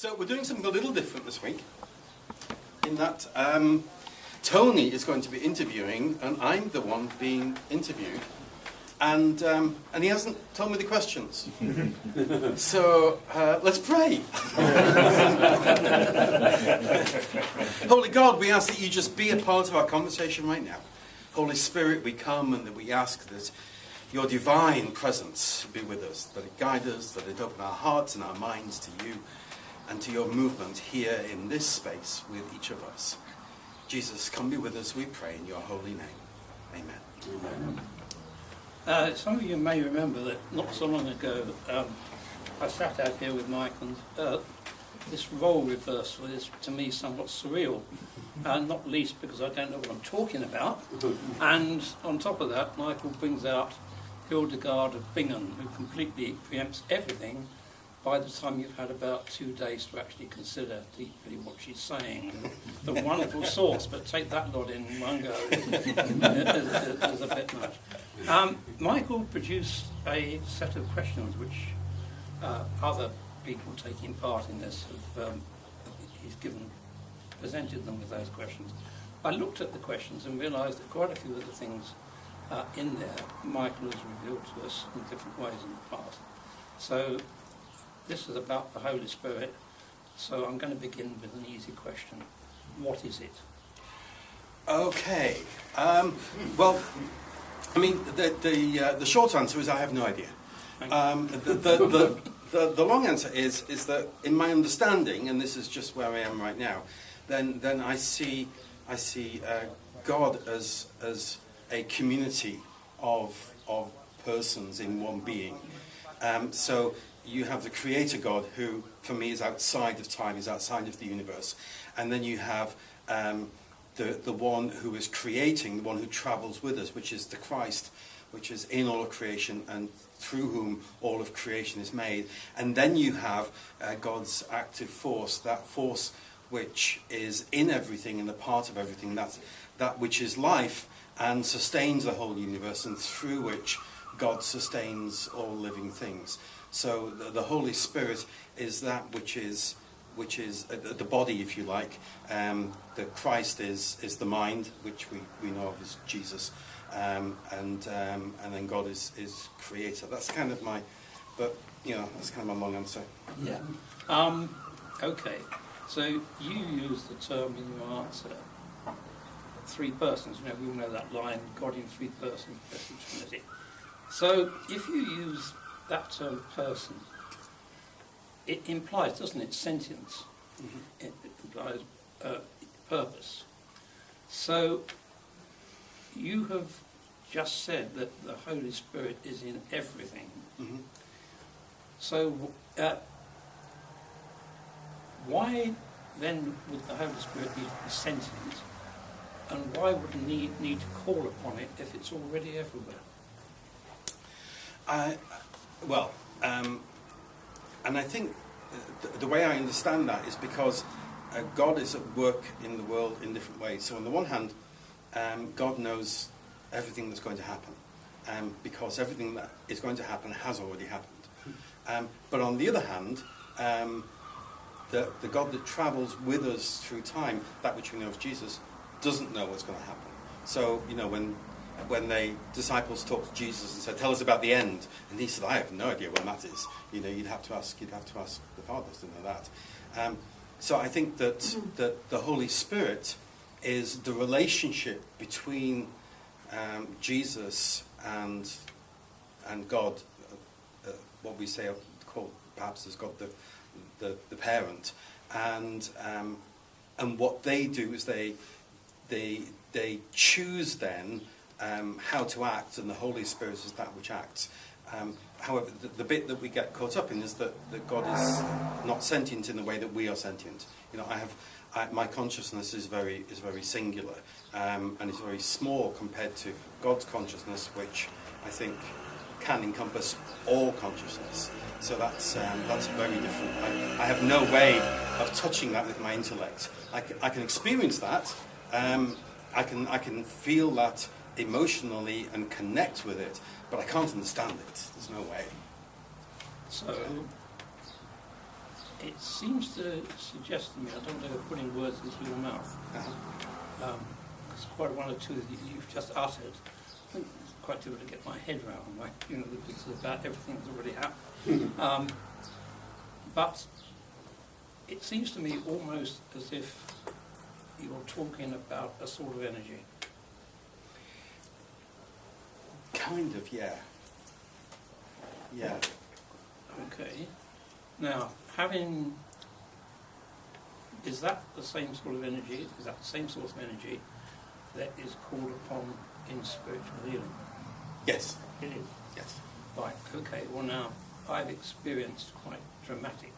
So we're doing something a little different this week, in that Tony is going to be interviewing, and I'm the one being interviewed, and he hasn't told me the questions. So let's pray. Holy God, we ask that you just be a part of our conversation right now. Holy Spirit, we come and that we ask that your divine presence be with us, that it guide us, that it open our hearts and our minds to you and to your movement here in this space with each of us. Jesus, come be with us, we pray in your holy name. Amen. Amen. Some of you may remember that not so long ago I sat out here with Mike, and this role reversal is to me somewhat surreal, not least because I don't know what I'm talking about. And on top of that, Michael brings out Hildegard of Bingen, who completely preempts everything by the time you've had about 2 days to actually consider deeply what she's saying. The wonderful source, but take that lot in one go is a bit much. Michael produced a set of questions which other people taking part in this have presented them with those questions. I looked at the questions and realised that quite a few of the things in there Michael has revealed to us in different ways in the past. So this is about the Holy Spirit, so I'm going to begin with an easy question. What is it? Okay. Well, I mean, the short answer is I have no idea. The long answer is that in my understanding, and this is just where I am right now, then I see God as a community of persons in one being. So you have the Creator God, who for me is outside of time, is outside of the universe, and then you have the one who is creating, the one who travels with us, which is the Christ, which is in all of creation and through whom all of creation is made. And then you have God's active force, that force which is in everything and a part of everything, that which is life and sustains the whole universe, and through which God sustains all living things. So the Holy Spirit is that which is the body, if you like. The Christ is the mind, which we know of as Jesus, and then God is Creator. That's kind of my, that's kind of my long answer. Yeah. Okay. So you use the term in your answer, three persons. You know, we all know that line, God in three persons, blessed Trinity. So if you use that term person, it implies, doesn't it, sentience? Mm-hmm. It implies purpose. So you have just said that the Holy Spirit is in everything. Mm-hmm. So why then would the Holy Spirit need to be sentient, and why would it need to call upon it if it's already everywhere? And I think the way I understand that is because God is at work in the world in different ways. So on the one hand, God knows everything that's going to happen, because everything that is going to happen has already happened. But on the other hand, the God that travels with us through time, that which we know as Jesus, doesn't know what's going to happen. So, when the disciples talked to Jesus and said, "Tell us about the end," and he said, "I have no idea when that is." You'd have to ask the fathers to know that. So I think that the Holy Spirit is the relationship between Jesus and God, what we say called perhaps as God the parent, and what they do is they choose then how to act, and the Holy Spirit is that which acts. However, the bit that we get caught up in is that God is not sentient in the way that we are sentient. My consciousness is very singular, and is very small compared to God's consciousness, which I think can encompass all consciousness. So that's very different. I have no way of touching that with my intellect. I can experience that. I can feel that emotionally and connect with it, but I can't understand it. There's no way. So it seems to suggest to me, I don't know if I'm putting words into your mouth, it's quite one or two that you've just uttered. I think it's quite difficult to get my head around, like, you know, it's about everything that's already happened. But it seems to me almost as if you're talking about a sort of energy. Kind of, yeah. Yeah. Okay. Now, is that the same sort of energy? Is that the same sort of energy that is called upon in spiritual healing? Yes. It is. Yes. Right. Okay. Well, now I've experienced quite dramatic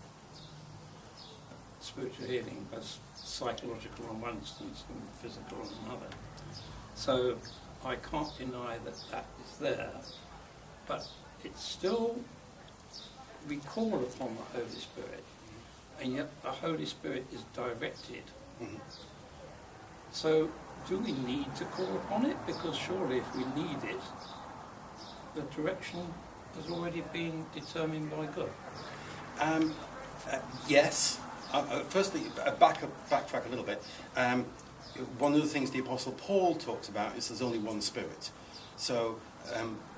spiritual healing, both psychological on one instance and physical on another. So I can't deny that that is there, but it's still, we call upon the Holy Spirit, and yet the Holy Spirit is directed. Mm-hmm. So do we need to call upon it? Because surely if we need it, the direction has already been determined by God. Yes. Firstly, backtrack a little bit. One of the things the Apostle Paul talks about is there's only one Spirit. So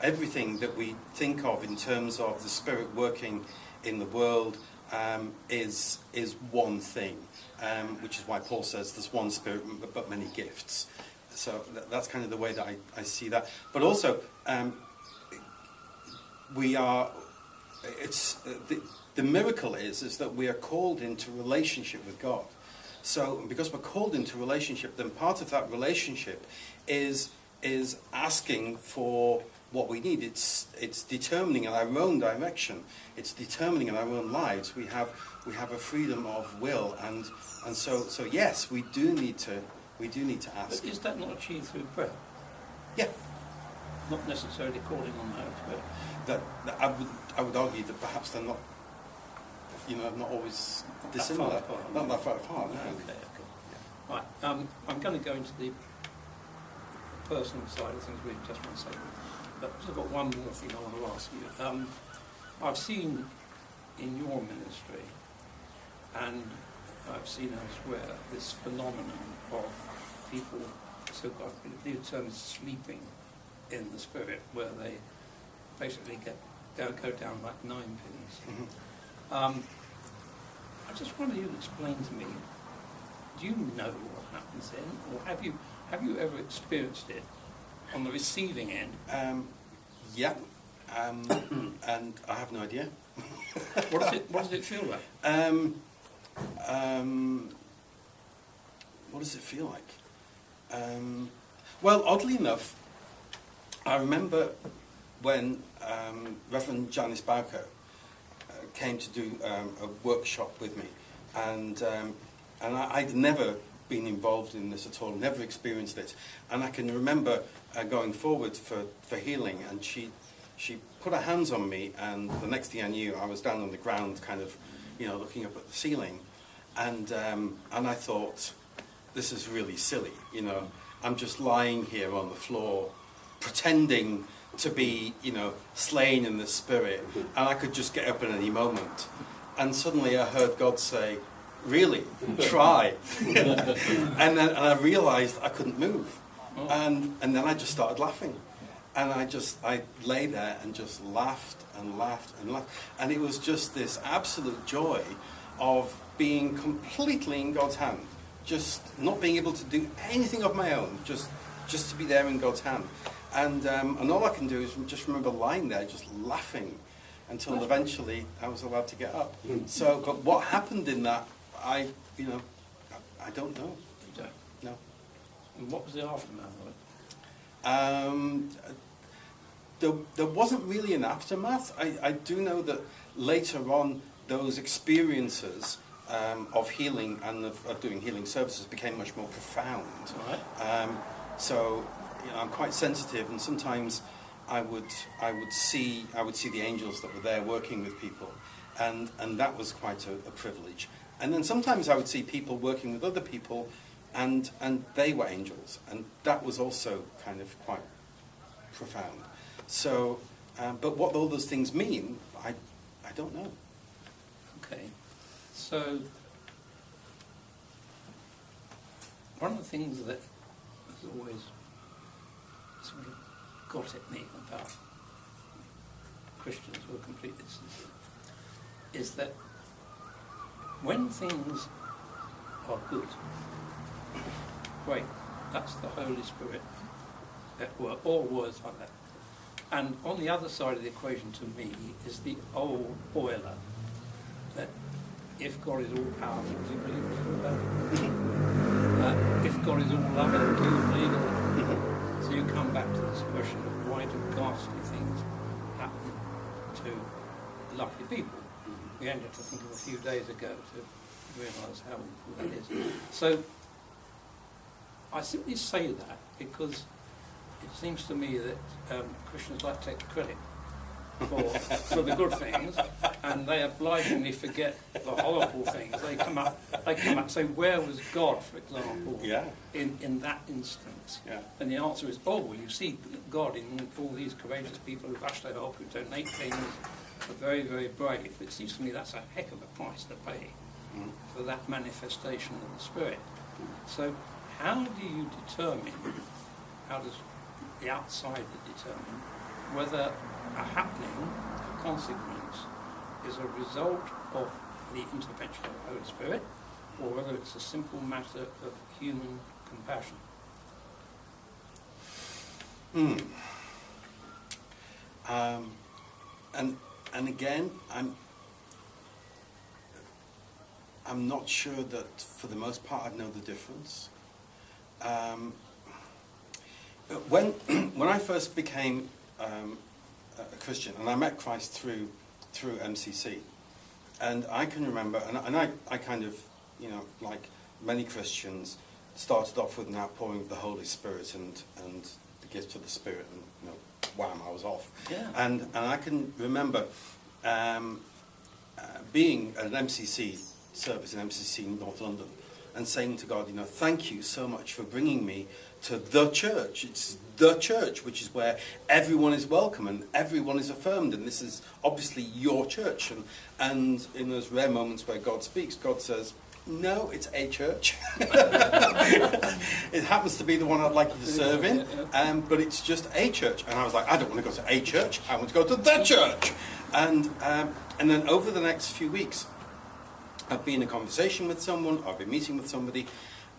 everything that we think of in terms of the Spirit working in the world is one thing, which is why Paul says there's one Spirit but many gifts. So that's kind of the way that I see that. But also, the miracle is that we are called into relationship with God. So because we're called into relationship, then part of that relationship is asking for what we need. It's determining in our own direction. It's determining in our own lives. We have a freedom of will, and so yes, we do need to ask. But is that not achieved through prayer? Yeah. Not necessarily calling on the Holy Spirit. That I would argue that perhaps they're not. Not always dissimilar. Not that far apart. No. Okay. Yeah. Right. I'm going to go into the personal side of things we've just been saying, but I've got one more thing I want to ask you. I've seen in your ministry, and I've seen elsewhere, this phenomenon of people, so-called, the term is sleeping in the Spirit, where they basically go down like nine pins. Mm-hmm. I just wonder you to explain to me, do you know what happens then, or have you ever experienced it on the receiving end? Yeah, and I have no idea. What does it feel like? What does it feel like? Well, oddly enough, I remember when Reverend Janice Bowker came to do a workshop with me, and I'd never been involved in this at all, never experienced it, and I can remember going forward for healing, and she put her hands on me, and the next thing I knew, I was down on the ground, kind of, looking up at the ceiling, and I thought, this is really silly, I'm just lying here on the floor, pretending to be, slain in the Spirit, and I could just get up at any moment. And suddenly I heard God say, really? Try. and I realized I couldn't move. And then I just started laughing. And I lay there and just laughed and laughed and laughed. And it was just this absolute joy of being completely in God's hand. Just not being able to do anything of my own, just to be there in God's hand. And all I can do is just remember lying there, just laughing, until eventually I was allowed to get up. So, but what happened in that, I don't know. You don't? No. And what was the aftermath of it? There wasn't really an aftermath. I do know that later on, those experiences of healing and of doing healing services became much more profound. Right. So I'm quite sensitive, and sometimes I would see the angels that were there working with people, and that was quite a privilege. And then sometimes I would see people working with other people, and they were angels, and that was also kind of quite profound. So, but what all those things mean, I don't know. Okay. So, one of the things that has always sort of got at me about Christians who are completely sincere is that when things are good, great, that's the Holy Spirit at work, all words like that. And on the other side of the equation to me is the old boiler, that if God is all powerful, do you believe in all that? If God is all loving, do you believe in it? So you come back to this question of why do ghastly things happen to lovely people? We only have to think of a few days ago to realise how awful that is. So I simply say that because it seems to me that Christians like to take the credit for the good things, and they obligingly forget the horrible things. They come up and say, where was God, for example, in that instance? Yeah. And the answer is, oh, well, you see God in all these courageous people who rush to help, who donate things, are very, very brave. It seems to me that's a heck of a price to pay for that manifestation of the Spirit. So how do you determine, how does the outsider determine whether a happening, a consequence, is a result of the intervention of the Holy Spirit, or whether it's a simple matter of human compassion? And again, I'm not sure that for the most part I know the difference. When I first became a Christian, and I met Christ through MCC, and I can remember, and I kind of, you know, like many Christians, started off with an outpouring of the Holy Spirit and the gift of the Spirit, and you know, wham, I was off. Yeah. And I can remember being at an MCC service in MCC in North London, and saying to God, you know, thank you so much for bringing me to the church. It's the church, which is where everyone is welcome and everyone is affirmed, and this is obviously your church. And in those rare moments where God speaks, God says, no, it's a church. It happens to be the one I'd like you to serve in, but it's just a church. And I was like, I don't want to go to a church, I want to go to the church. And then over the next few weeks, I've been in a conversation with someone, I've been meeting with somebody,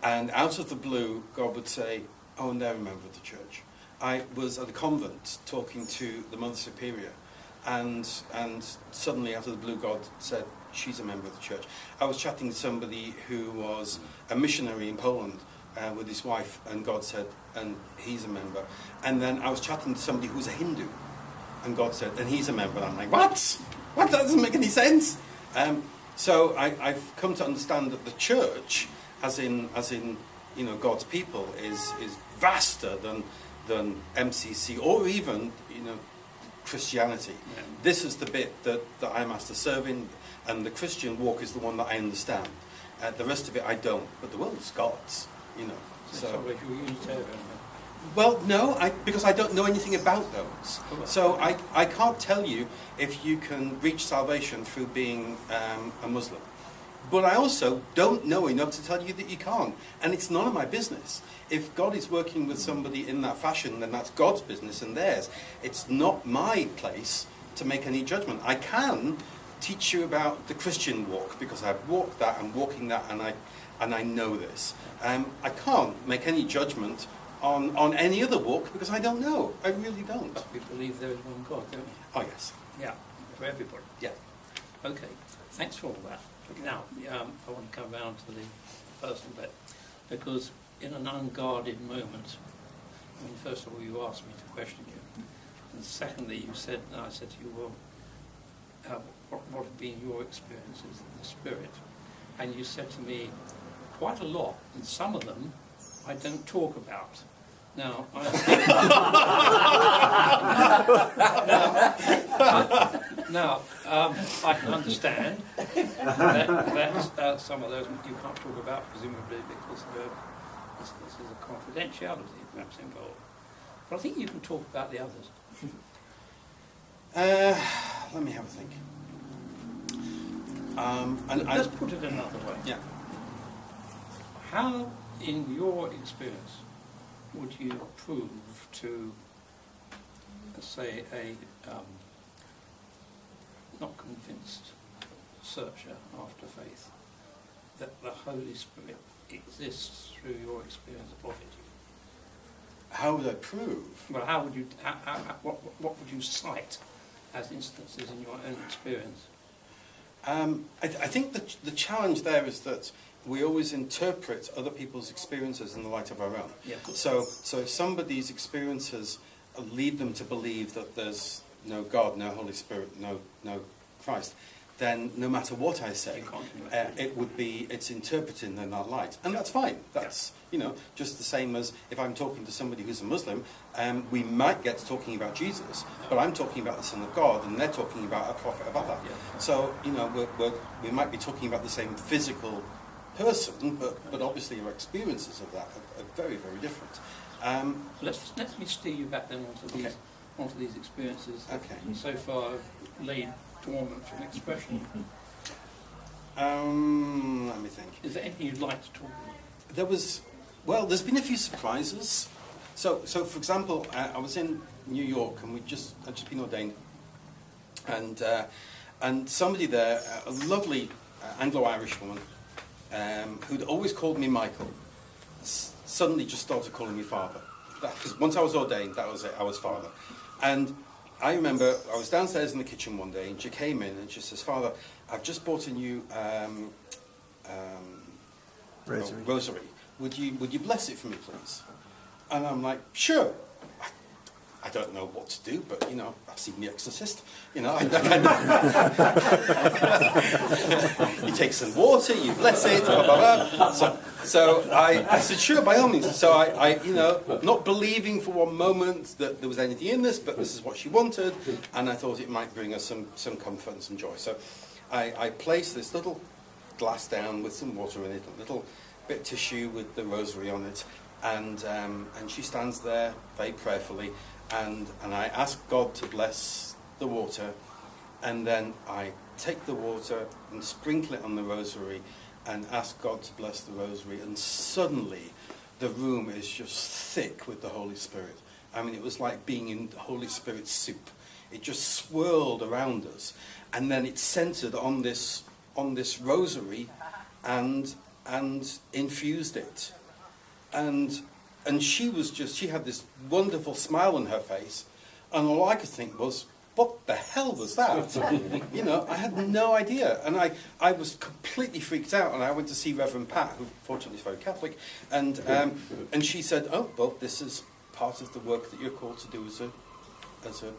and out of the blue, God would say, oh, and they're a member of the church. I was at a convent talking to the Mother Superior, and suddenly out of the blue, God said, she's a member of the church. I was chatting to somebody who was a missionary in Poland with his wife, and God said, and he's a member. And then I was chatting to somebody who was a Hindu, and God said, and he's a member. And I'm like, what? What? That doesn't make any sense. So I've come to understand that the church, as in you know, God's people, is vaster than MCC or even, you know, Christianity. Yeah. This is the bit that I'm asked to serve in, and the Christian walk is the one that I understand. The rest of it I don't. But the world is God's, you know. So you're Unitarian. Well, no, because I don't know anything about those. So I can't tell you if you can reach salvation through being a Muslim. But I also don't know enough to tell you that you can't. And it's none of my business. If God is working with somebody in that fashion, then that's God's business and theirs. It's not my place to make any judgment. I can teach you about the Christian walk, because I've walked that and walking that, and I know this. I can't make any judgment on any other walk, because I don't know. I really don't. But we believe there is one God, don't we? Oh, yes. Yeah, for everybody. Yeah. Okay, thanks for all that. Now, I want to come round to the personal bit, because in an unguarded moment, I mean, first of all, you asked me to question you, and secondly, you said, and I said to you, well, what have been your experiences of the Spirit? And you said to me, quite a lot, and some of them I don't talk about. Now, I can understand that some of those you can't talk about, presumably because this is a confidentiality perhaps involved. But I think you can talk about the others. Let me have a think. Let's put it another way. Yeah. How, in your experience, would you prove to, say, a not convinced searcher after faith that the Holy Spirit exists through your experience of it? How would I prove? Well, how would you? What would you cite as instances in your own experience? I think the challenge there is that we always interpret other people's experiences in the light of our own. Yeah. So if somebody's experiences lead them to believe that there's no God, no Holy Spirit, no Christ, then no matter what I say, it's interpreted in that light, and that's fine. That's just the same as if I'm talking to somebody who's a Muslim, we might get to talking about Jesus, but I'm talking about the Son of God, and they're talking about a prophet of Allah. Yeah. So we might be talking about the same physical person, but obviously our experiences of that are very, very different. Let me steer you back then onto these experiences that so far have laid dormant from expression. Let me think. Is there anything you'd like to talk about? There's been a few surprises. So for example, I was in New York and I'd just been ordained, and somebody there, a lovely Anglo-Irish woman, who'd always called me Michael, suddenly just started calling me Father. Because once I was ordained, that was it, I was Father. And I remember I was downstairs in the kitchen one day, and she came in and she says, "Father, I've just bought a new rosary. Would you bless it for me, please?" And I'm like, "Sure." I don't know what to do, but I've seen The Exorcist. You take some water, you bless it, blah blah blah. So I said, "Sure, by all means." So I not believing for one moment that there was anything in this, but this is what she wanted, and I thought it might bring us some comfort and some joy. So I placed this little glass down with some water in it, a little bit of tissue with the rosary on it, and she stands there very prayerfully. And I ask God to bless the water, and then I take the water and sprinkle it on the rosary and ask God to bless the rosary, and suddenly the room is just thick with the Holy Spirit. I mean, it was like being in the Holy Spirit soup. It just swirled around us, and then it centered on this rosary and infused it. And she had this wonderful smile on her face, and all I could think was, what the hell was that? I had no idea, and I was completely freaked out, and I went to see Reverend Pat, who fortunately is very Catholic, and she said, "Oh, well, this is part of the work that you're called to do as a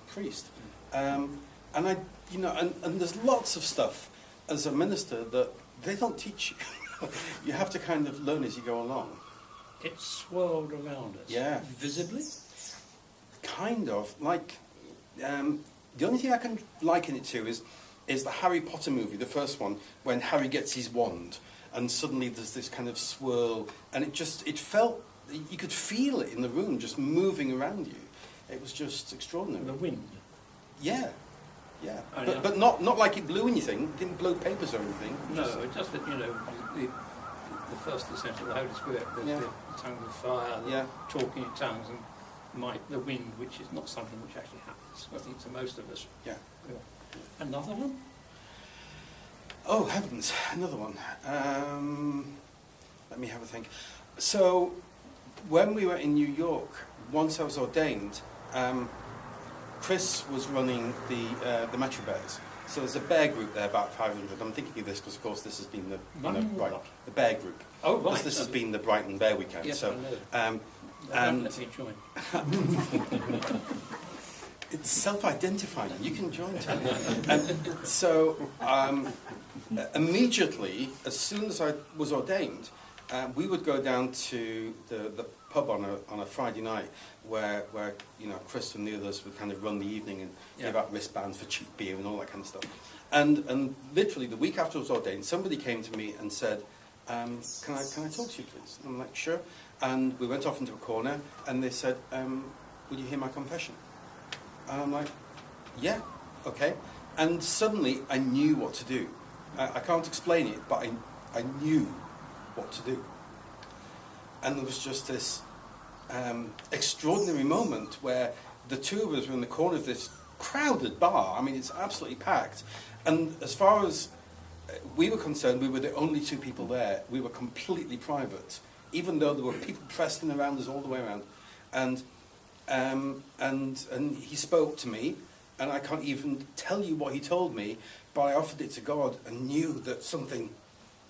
priest." And there's lots of stuff as a minister that they don't teach you. You have to kind of learn as you go along. It swirled around us. Yeah. Visibly? Kind of. Like, the only thing I can liken it to is the Harry Potter movie, the first one, when Harry gets his wand, and suddenly there's this kind of swirl, and it felt, you could feel it in the room, just moving around you. It was just extraordinary. The wind? Yeah. Yeah. But not like it blew anything. It didn't blow papers or anything. No, just that, the first essential, the Holy Spirit, the tongue of fire, talking in tongues, and the wind, which is not something which actually happens, I think, to most of us. Yeah. Another one? Oh, heavens, another one. Let me have a think. So, when we were in New York, once I was ordained, Chris was running the Metro Bears. So there's a bear group there, about 500. I'm thinking of this because, of course, this has been the bear group. Oh, right. This has been the Brighton Bear Weekend. Yes, so, I know. And let me join. It's self-identifying. You can join too. So immediately, as soon as I was ordained, we would go down to the pub on a Friday night where Chris and the others would kind of run the evening and give out wristbands for cheap beer and all that kind of stuff. And literally the week after I was ordained, somebody came to me and said, can I talk to you, please? And I'm like, sure. And we went off into a corner, and they said, would you hear my confession? And I'm like, yeah, okay. And suddenly I knew what to do. I can't explain it, but I knew what to do. And there was just this extraordinary moment where the two of us were in the corner of this crowded bar. I mean, it's absolutely packed. And as far as we were concerned, we were the only two people there. We were completely private, even though there were people pressed in around us all the way around. And he spoke to me, and I can't even tell you what he told me, but I offered it to God and knew that something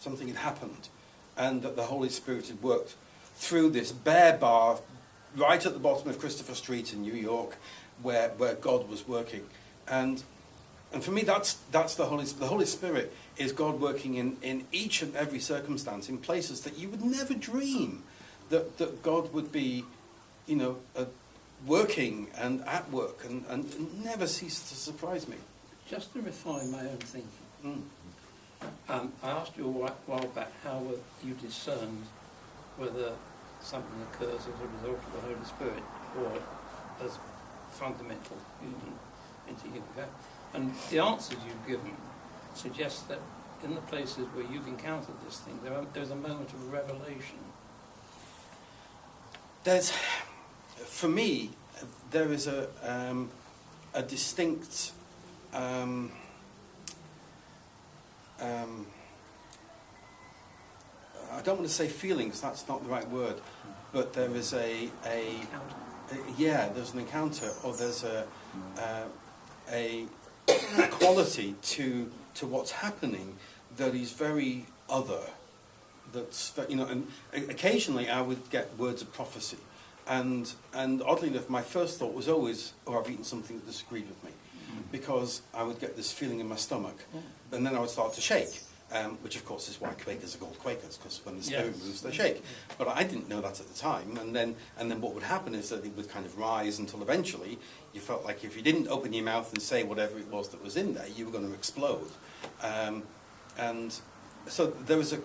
had happened, and that the Holy Spirit had worked through this bare bar right at the bottom of Christopher Street in New York, where God was working. And for me, that's the Holy Spirit is God working in each and every circumstance, in places that you would never dream that God would be, working and at work, and never ceases to surprise me. Just to refine my own thinking, I asked you a while back how you discerned whether something occurs as a result of the Holy Spirit or as fundamental into human being. And the answers you've given suggest that in the places where you've encountered this thing, there's a moment of revelation. For me, there is a distinct I don't want to say feelings, that's not the right word, but there is there's an encounter, or there's a quality to what's happening that is very other. And occasionally I would get words of prophecy, and oddly enough, my first thought was always, I've eaten something that disagreed with me, because I would get this feeling in my stomach, and then I would start to shake. Which of course is why Quakers are called Quakers, because when the spirit moves they shake. But I didn't know that at the time, and then what would happen is that it would kind of rise until eventually you felt like if you didn't open your mouth and say whatever it was that was in there, you were going to explode. And so there was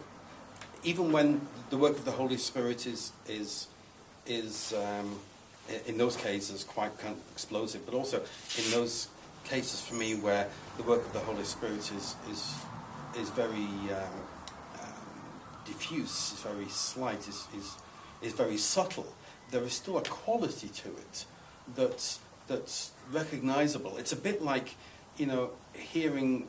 even when the work of the Holy Spirit is in those cases quite kind of explosive, but also in those cases for me where the work of the Holy Spirit is very diffuse, is very slight, is very subtle. There is still a quality to it that's recognisable. It's a bit like, hearing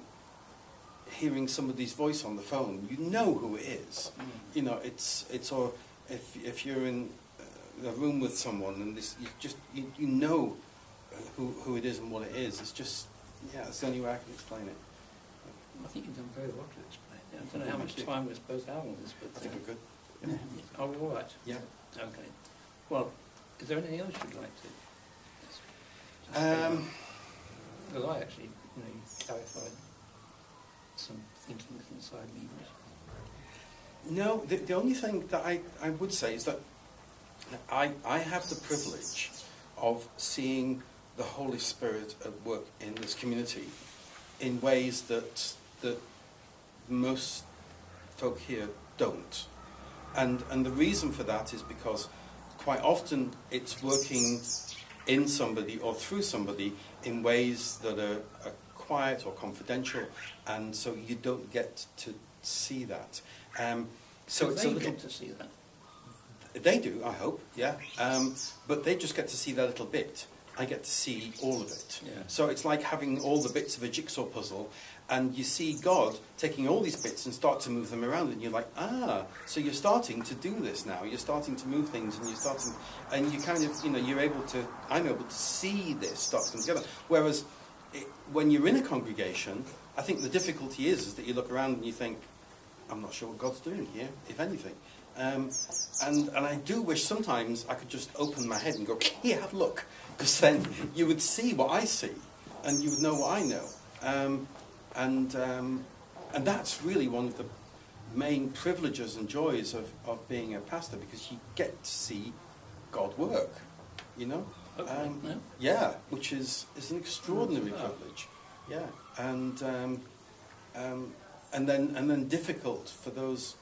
somebody's voice on the phone. You know who it is. It's or if you're in a room with someone and you know who it is and what it is. It's just it's the only way I can explain it. I think you've done very well to explain it. I don't know how much time we're supposed to have on this, but I think we're good. Are we all right? Yeah. Okay. Well, is there anything else you'd like to? Because I actually, clarified some thinkings inside me. No, the only thing that I would say is that I have the privilege of seeing the Holy Spirit at work in this community in ways that most folk here don't. And the reason for that is because quite often it's working in somebody or through somebody in ways that are quiet or confidential, and so you don't get to see that. So it's they a little. get to see that. They do, I hope, yeah. But they just get to see that little bit. I get to see all of it. Yeah. So it's like having all the bits of a jigsaw puzzle, and you see God taking all these bits and start to move them around, and you're like, so you're starting to do this now. You're starting to move things, and you kind of, I'm able to see this start to come together. Whereas when you're in a congregation, I think the difficulty is that you look around and you think, I'm not sure what God's doing here, if anything. And I do wish sometimes I could just open my head and go, here, have a look. Because then you would see what I see, and you would know what I know. And that's really one of the main privileges and joys of being a pastor, because you get to see God work, Okay, yeah, which is an extraordinary privilege. Yeah, and then difficult for those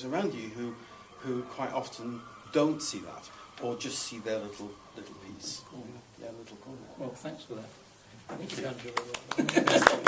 around you who quite often don't see that, or just see their little piece. Cool. Yeah, little corner. Well, thanks for that. I think you've done very well.